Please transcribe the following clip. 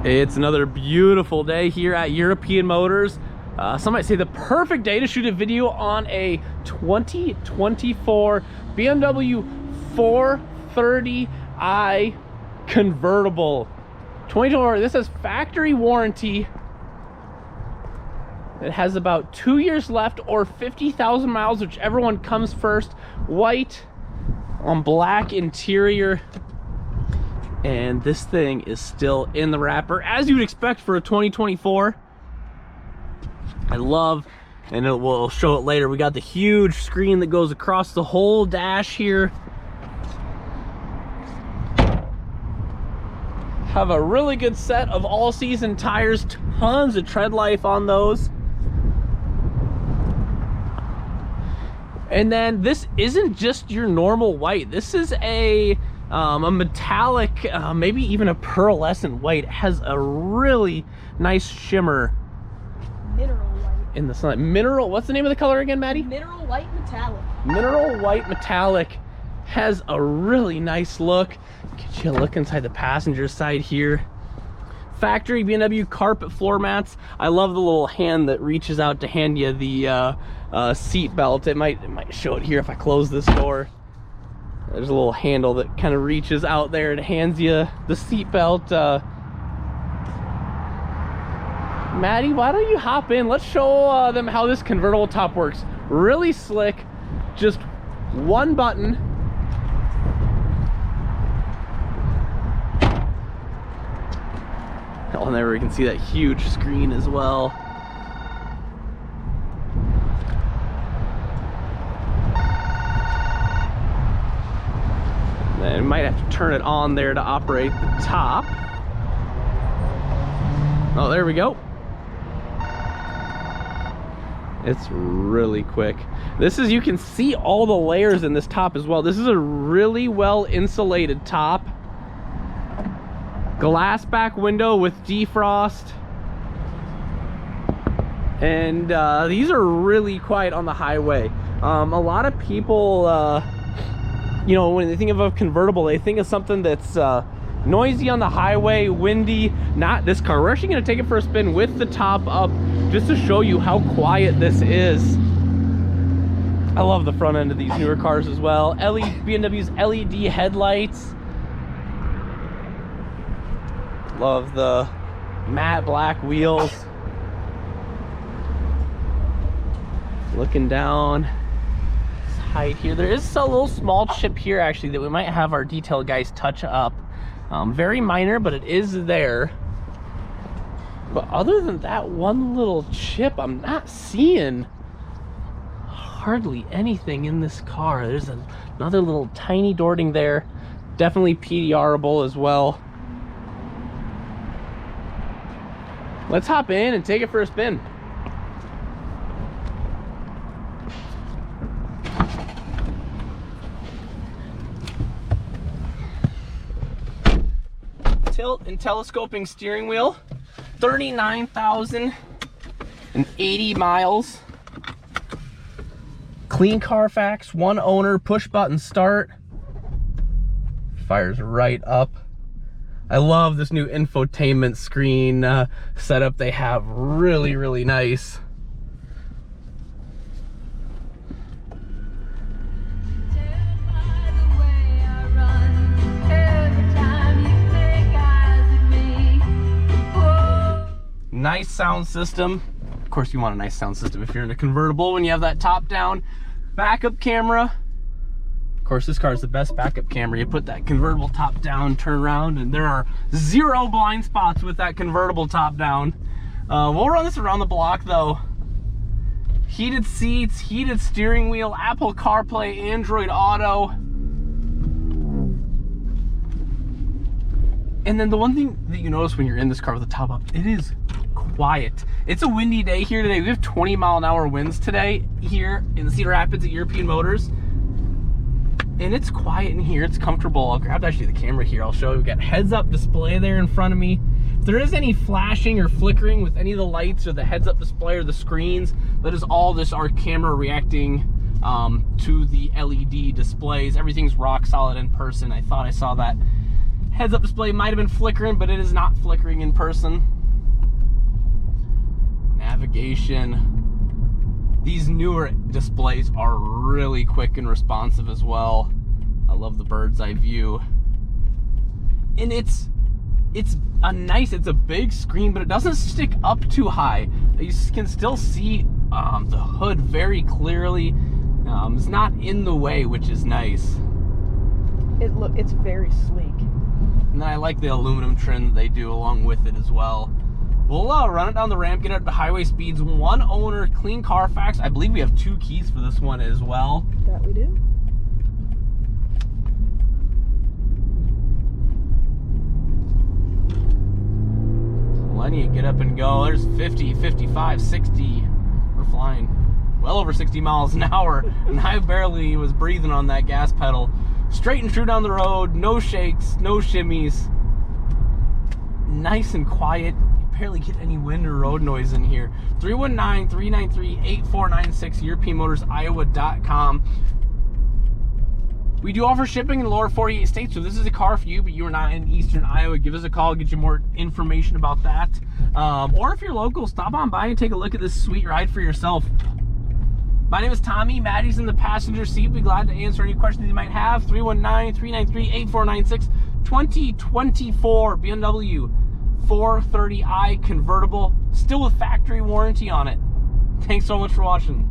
It's another beautiful day here at European Motors. Some might say the perfect day to shoot a video on a 2024 BMW 430i convertible. 2024, this has factory warranty. It has about 2 years left or 50,000 miles, whichever one comes first. White on black interior. And this thing is still in the wrapper, as you would expect for a 2024. I love, and we'll show it later, we got the huge screen that goes across the whole dash here. Have a really good set of all-season tires, tons of tread life on those. And then this isn't just your normal white. This is a metallic, maybe even a pearlescent white. It has a really nice shimmer. Mineral white. In the sunlight. Mineral, what's the name of the color again, Maddie? Mineral white metallic. Mineral white metallic. Has a really nice look. Get you a look inside the passenger side here. Factory BMW carpet floor mats. I love the little hand that reaches out to hand you the seat belt. It might show it here if I close this door. There's a little handle that kind of reaches out there and hands you the seat belt. Maddie, why don't you hop in? Let's show them how this convertible top works. Really slick. Just one button. Oh, and there we can see that huge screen as well. And might have to turn it on there to operate the top. Oh, there we go. It's really quick. This is, you can see all the layers in this top as well. This is a really well insulated top. Glass back window with defrost. And these are really quiet on the highway. A lot of people, you know, when they think of a convertible, they think of something that's noisy on the highway, windy. Not this car. We're actually going to take it for a spin with the top up just to show you how quiet this is. I love the front end of these newer cars as well. BMW's LED headlights. Love the matte black wheels. Looking down this height here, there is a little small chip here actually that we might have our detail guys touch up. Very minor, but it is there. But other than that one little chip, I'm not seeing hardly anything in this car. There's another little tiny door ding there. Definitely PDR-able as well. Let's hop in and take it for a spin. Tilt and telescoping steering wheel. 39,080 miles. Clean Carfax, one owner, push button start. Fires right up. I love this new infotainment screen setup they have. Really, really nice. Nice sound system. Of course you want a nice sound system if you're in a convertible when you have that top down. Backup camera. Of course this car is the best backup camera. You put that convertible top down, turn around, and there are 0 blind spots with that convertible top down. We'll run this around the block though. Heated seats, heated steering wheel, Apple CarPlay, Android Auto. And then the one thing that you notice when you're in this car with the top up, it is quiet. It's a windy day here today. We have 20-mile-an-hour winds today here in the Cedar Rapids at European Motors. And it's quiet in here, it's comfortable. I'll grab actually the camera here, I'll show you. We've got heads-up display there in front of me. If there is any flashing or flickering with any of the lights or the heads-up display or the screens, that is all this our camera reacting to the LED displays. Everything's rock solid in person. I thought I saw that Heads-up display might have been flickering, but it is not flickering in person. Navigation. These newer displays are really quick and responsive as well. I love the bird's eye view. And it's a big screen, but it doesn't stick up too high. You can still see the hood very clearly. It's not in the way, which is nice. It's very sleek. And then I like the aluminum trim that they do along with it as well. We'll run it down the ramp, get it up to highway speeds. One owner, clean Carfax. I believe we have 2 keys for this one as well. That we do. Plenty of get up and go. There's 50, 55, 60. We're flying well over 60 miles an hour, and I barely was breathing on that gas pedal. Straight and true down the road, no shakes, no shimmies. Nice and quiet. You barely get any wind or road noise in here. 319-393-8496, EuropeanMotorsIowa.com. We do offer shipping in the lower 48 states, so this is a car for you, but you are not in Eastern Iowa. Give us a call, get you more information about that. Or if you're local, stop on by and take a look at this sweet ride for yourself. My name is Tommy. Maddie's in the passenger seat. Be glad to answer any questions you might have. 319-393-8496. 2024 BMW 430i convertible, still with factory warranty on it. Thanks so much for watching.